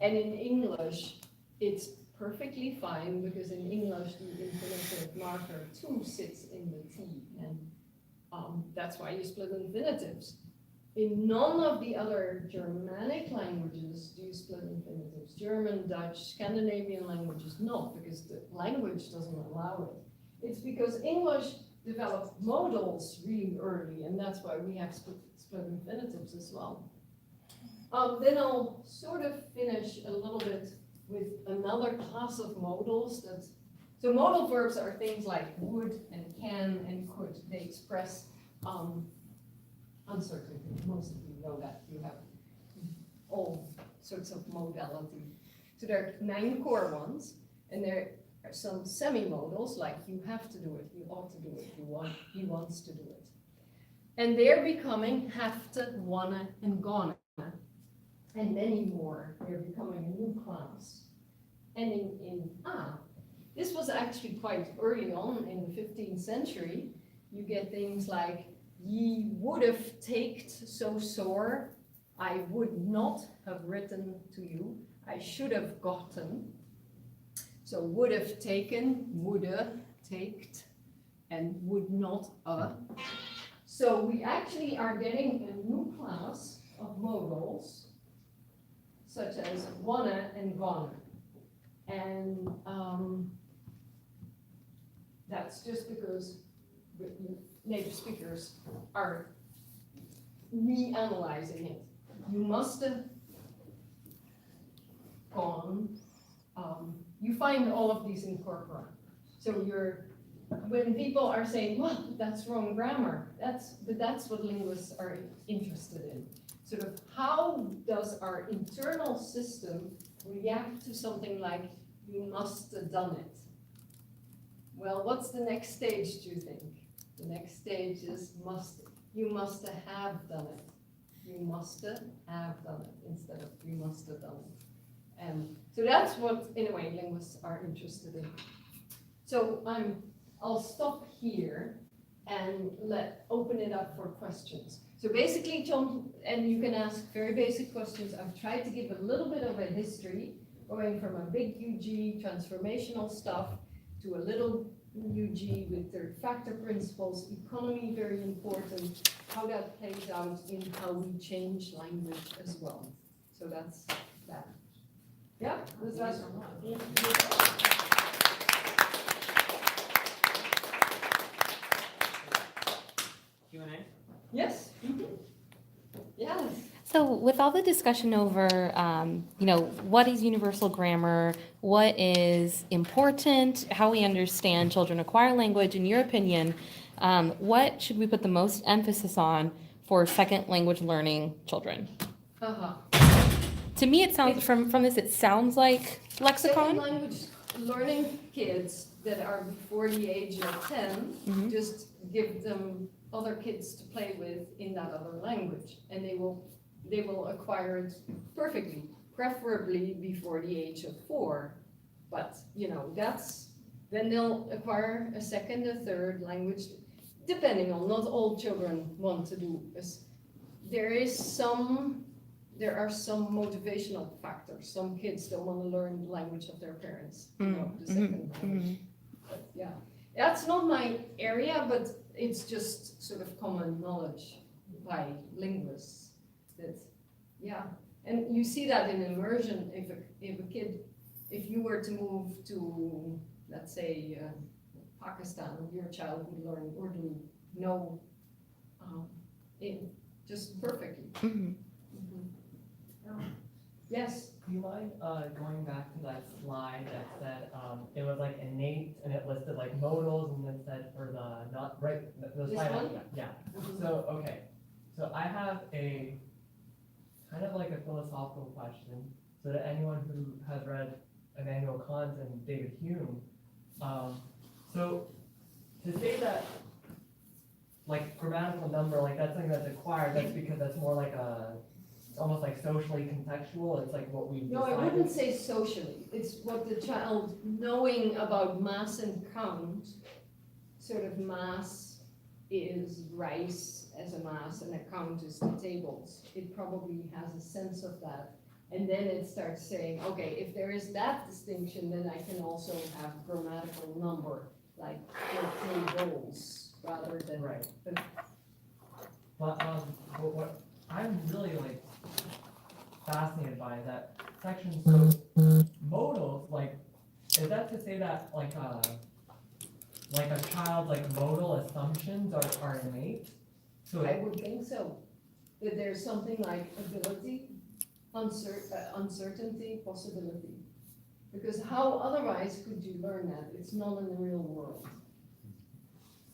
And in English, it's perfectly fine, because in English, the infinitive marker too sits in the T, and that's why you split infinitives. In none of the other Germanic languages do you split infinitives. German, Dutch, Scandinavian languages not, because the language doesn't allow it. It's because English developed modals really early, and that's why we have split infinitives as well. Then I'll sort of finish a little bit with another class of modals. So modal verbs are things like would and can and could. They express uncertainty. Most of you know that. You have all sorts of modality. So there are 9 core ones, and there are some semi-modals, like you have to do it, you ought to do it, he wants to do it. And they're becoming have to, wanna, and gonna, and many more. They're becoming a new class. And this was actually quite early on in the 15th century. You get things like, ye would have taked so sore, I would not have written to you, I should have gotten. So would have taken, woulda, taked, and would not So we actually are getting a new class of modals, such as wanna and gonna. And that's just because native speakers are reanalyzing it. You must have gone, you find all of these in corpora. So when people are saying, well, that's wrong grammar, but that's what linguists are interested in. Sort of how does our internal system react to something like, you must have done it. Well, what's the next stage, do you think? The next stage is you must have done it. You must have done it instead of you must have done it. And so that's what, in a way, linguists are interested in. So I'll stop here and open it up for questions. So basically, John, and you can ask very basic questions. I've tried to give a little bit of a history, going from a big UG transformational stuff to a little UG with third factor principles, economy very important, how that plays out in how we change language as well. So that's that. Yeah, was that? Q&A? Yes. Yes. So with all the discussion over, what is universal grammar, what is important, how we understand children acquire language, in your opinion, what should we put the most emphasis on for second language learning children? To me, it sounds, from this, it sounds like Second lexicon. language learning kids that are before the age of 10, just give them other kids to play with in that other language, and they will acquire it perfectly, preferably before the age of 4. But, then they'll acquire a second, a third language, depending on, not all children want to do this. There are some motivational factors. Some kids don't want to learn the language of their parents, the second language. But yeah, that's not my area, but it's just sort of common knowledge by linguists that, and you see that in immersion. If you were to move to, let's say, Pakistan, your child would learn Urdu, just perfectly. Yes. Do you mind going back to that slide that said it was like innate and it listed like modals and then said for the not right the This slide one? yeah. So okay, so I have a kind of like a philosophical question so that anyone who has read Immanuel Kant and David Hume, so to say that like grammatical number, like that's something that's acquired, that's because that's more like it's almost like socially contextual. It's like what we No, I decided. wouldn't say socially. It's what the child knowing about mass and count, sort of mass is rice as a mass and a count is the tables. It probably has a sense of that. And then it starts saying, okay, if there is that distinction, then I can also have grammatical number, like for tables, rather than. Right. But what I'm really like fascinated by that section. So modals, like, is that to say that like a child's like modal assumptions are innate? So I would think so. That there's something like ability, uncertainty, possibility. Because how otherwise could you learn that? It's not in the real world.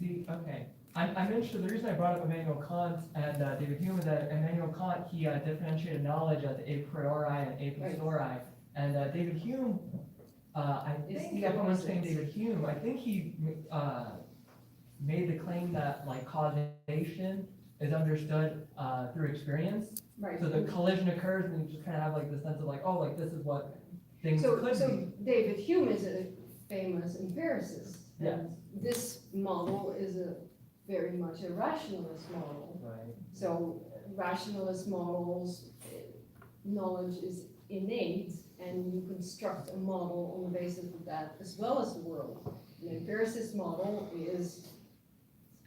see, okay. I'm interested, the reason I brought up Immanuel Kant and David Hume is that Immanuel Kant, he differentiated knowledge as a priori and a posteriori. And David Hume, I think, if I'm understanding David Hume, I think he made the claim that like causation is understood through experience. Right. So the collision occurs and you just kind of have like the sense of like, oh, like this is what things So could be. David Hume is a famous empiricist. Yeah. And this model is very much a rationalist model. Right. So rationalist models, knowledge is innate, and you construct a model on the basis of that as well as the world. An empiricist model is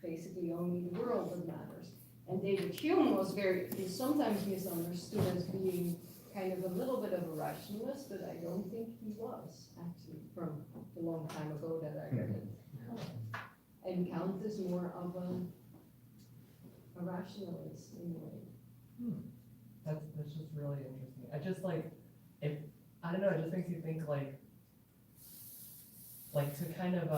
basically only the world that matters. And David Hume is sometimes misunderstood as being kind of a little bit of a rationalist, but I don't think he was, actually, from the long time ago that I read it. And Kant is more of a rationalist in a way. That's just really interesting. I just like, I don't know, it just makes you think like to kind of,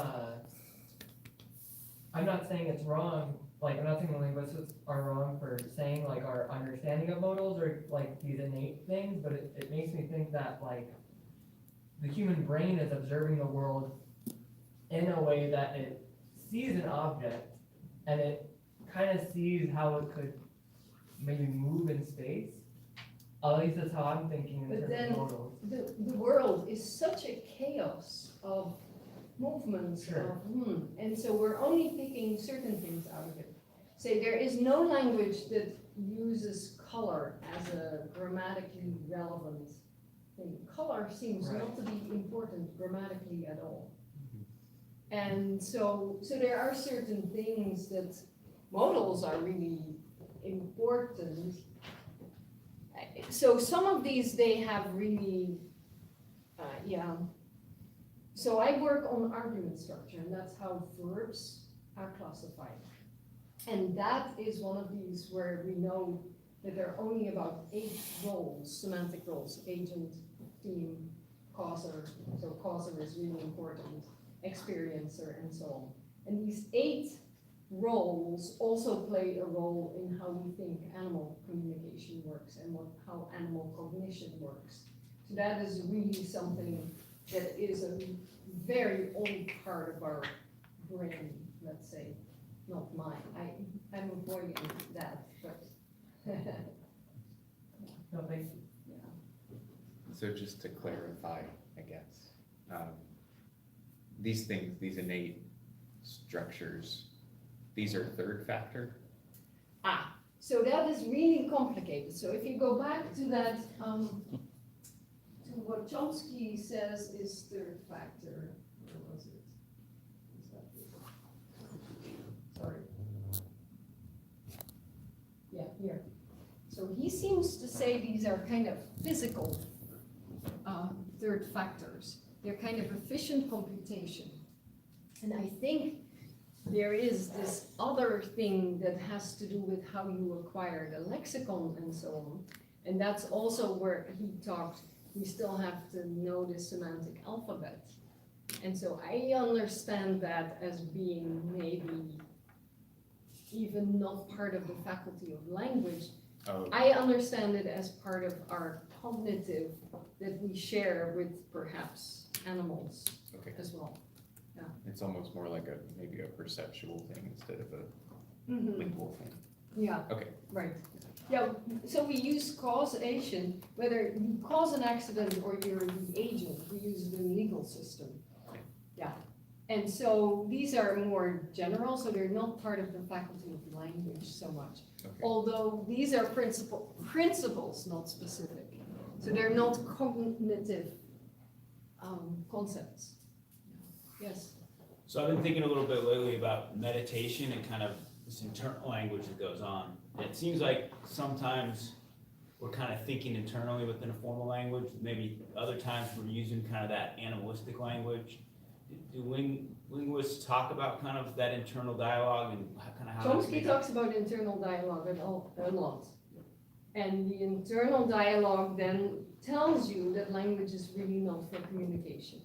I'm not saying it's wrong like, I'm not saying the linguists are wrong for saying like our understanding of modals or like these innate things, but it makes me think that like the human brain is observing the world in a way that it sees an object and it kind of sees how it could maybe move in space. At least that's how I'm thinking in But terms then- of modals. The world is such a chaos of movements, Sure. and so we're only picking certain things out of it. Say, there is no language that uses color as a grammatically relevant thing. Color seems Right. not to be important grammatically at all. And so there are certain things that modals are really important. So some of these, they have really, yeah. So I work on argument structure, and that's how verbs are classified. And that is one of these where we know that there are only about 8 roles, semantic roles: agent, theme, causer. So causer is really important, experiencer, and so on. And these 8 roles also play a role in how we think animal communication works and how animal cognition works. So that is really something that is a very old part of our brain, let's say. Not mine, I'm avoiding that, but. No, thank you. So just to clarify, I guess, these things, these innate structures, these are third factor? So that is really complicated. So if you go back to that, to what Chomsky says is third factor, where was it? Is that it? Sorry. Yeah, here. So he seems to say these are kind of physical third factors. They're kind of efficient computation. And I think there is this other thing that has to do with how you acquire the lexicon and so on. And that's also where he talked, we still have to know the semantic alphabet. And so I understand that as being maybe even not part of the faculty of language. Oh, I understand it as part of our cognitive that we share with perhaps animals okay. as well. It's almost more like maybe a perceptual thing instead of a Mhm. lingual thing. Yeah. Okay. Right. Yeah, so we use causation, whether you cause an accident or you're the agent, we use the legal system. Yeah. And so these are more general, so they're not part of the faculty of language so much. Okay. Although these are principles, not specific. So they're not cognitive concepts. Yes. So I've been thinking a little bit lately about meditation and kind of this internal language that goes on. And it seems like sometimes we're kind of thinking internally within a formal language. Maybe other times we're using kind of that animalistic language. Do linguists talk about kind of that internal dialogue and kind of how? that's Chomsky made talks about internal dialogue a lot. And the internal dialogue then tells you that language is really not for communication.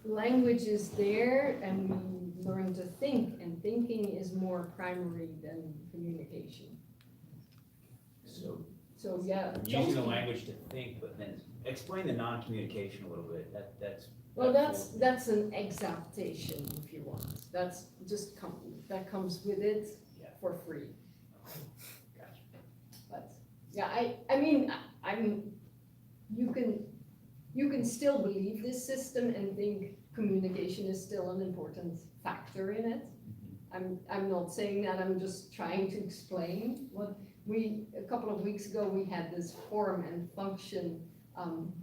Language is there and we learn to think, and thinking is more primary than communication. So yeah. Using the Chomsky- language to think, but then explain the non-communication a little bit. Well, that's an exaptation if you want. That's just that comes with it Yeah. for free. Gotcha. But, yeah, I mean, you can still believe this system and think communication is still an important factor in it. I'm not saying that, I'm just trying to explain what a couple of weeks ago, we had this form and function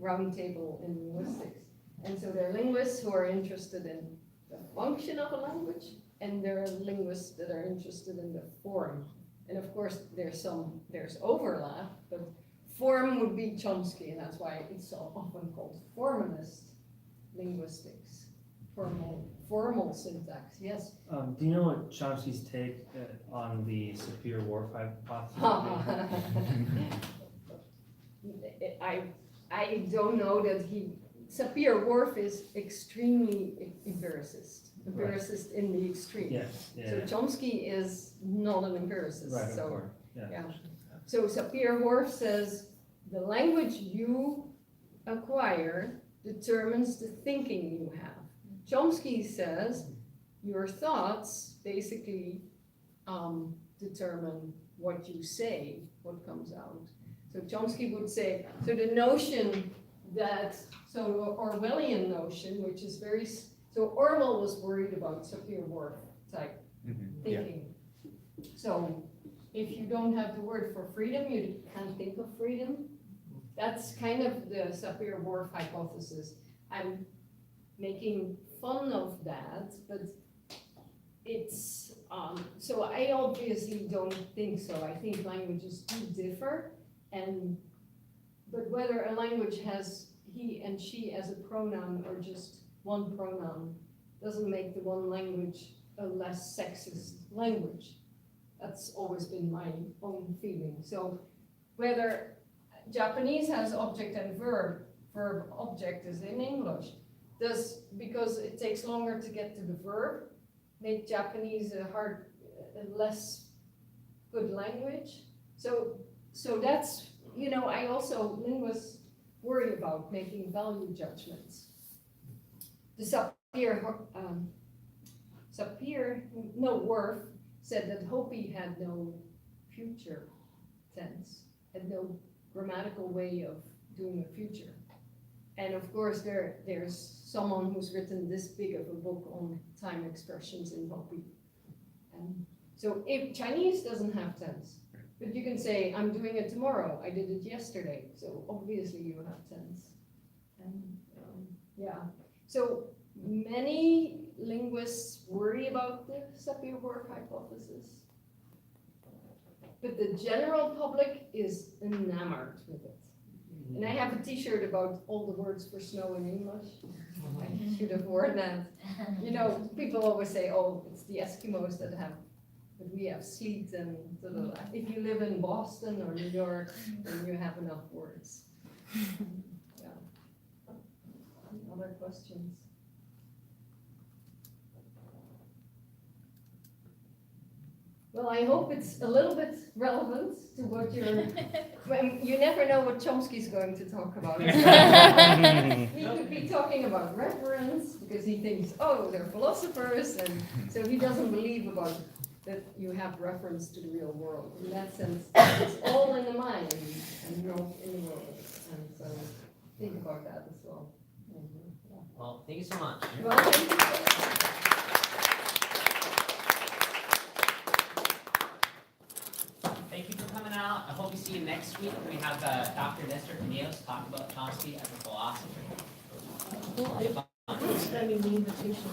roundtable in linguistics. And so there are linguists who are interested in the function of a language, and there are linguists that are interested in the form. And of course, there's overlap, but form would be Chomsky, and that's why it's so often called formalist linguistics. Formal syntax, yes. Do you know what Chomsky's take on the superior wharf hypothesis? I don't know that Sapir-Whorf is extremely empiricist. empiricist in the extreme. Yes, So yeah, Chomsky is not an empiricist, right, of so, course, yeah. yeah. So Sapir-Whorf says, the language you acquire determines the thinking you have. Chomsky says, your thoughts basically determine what you say, what comes out. So Chomsky would say, so the notion that, so Orwellian notion, which is very, so Orwell was worried about Sapir-Whorf type Yeah. thinking. So if you don't have the word for freedom, you can't think of freedom. That's kind of the Sapir-Whorf hypothesis. I'm making fun of that, but it's, so I obviously don't think so. I think languages do differ, but whether a language has he and she as a pronoun or just one pronoun doesn't make the one language a less sexist language. That's always been my own feeling. So whether Japanese has object and verb object is in English, because it takes longer to get to the verb, make Japanese a less good language. So that's, I also, linguists worry about making value judgments. The Whorf said that Hopi had no future tense, had no grammatical way of doing a future. And of course, there's someone who's written this big of a book on time expressions in Hopi. And so if Chinese doesn't have tense, but you can say, I'm doing it tomorrow, I did it yesterday, so obviously you have tense. And yeah, so many linguists worry about the Sapir-Whorf hypothesis, but the general public is enamored with it. And I have a t-shirt about all the words for snow in English. I should have worn that. People always say, oh, it's the Eskimos that have, but we have sleet and da, da, da. If you live in Boston or New York, then you have enough words. Yeah. Other questions? Well, I hope it's a little bit relevant to what you never know what Chomsky's going to talk about. He could be talking about reference, because he thinks, oh, they're philosophers, and so he doesn't believe that you have reference to the real world. In that sense, it's all in the mind and not in the world. And so think about that as well. Well, thank you so much. Well, thank you so much. Thank you for coming out. I hope we see you next week. We have Dr. Nestor Caneos talk about Chomsky as a philosopher. Extending the invitation.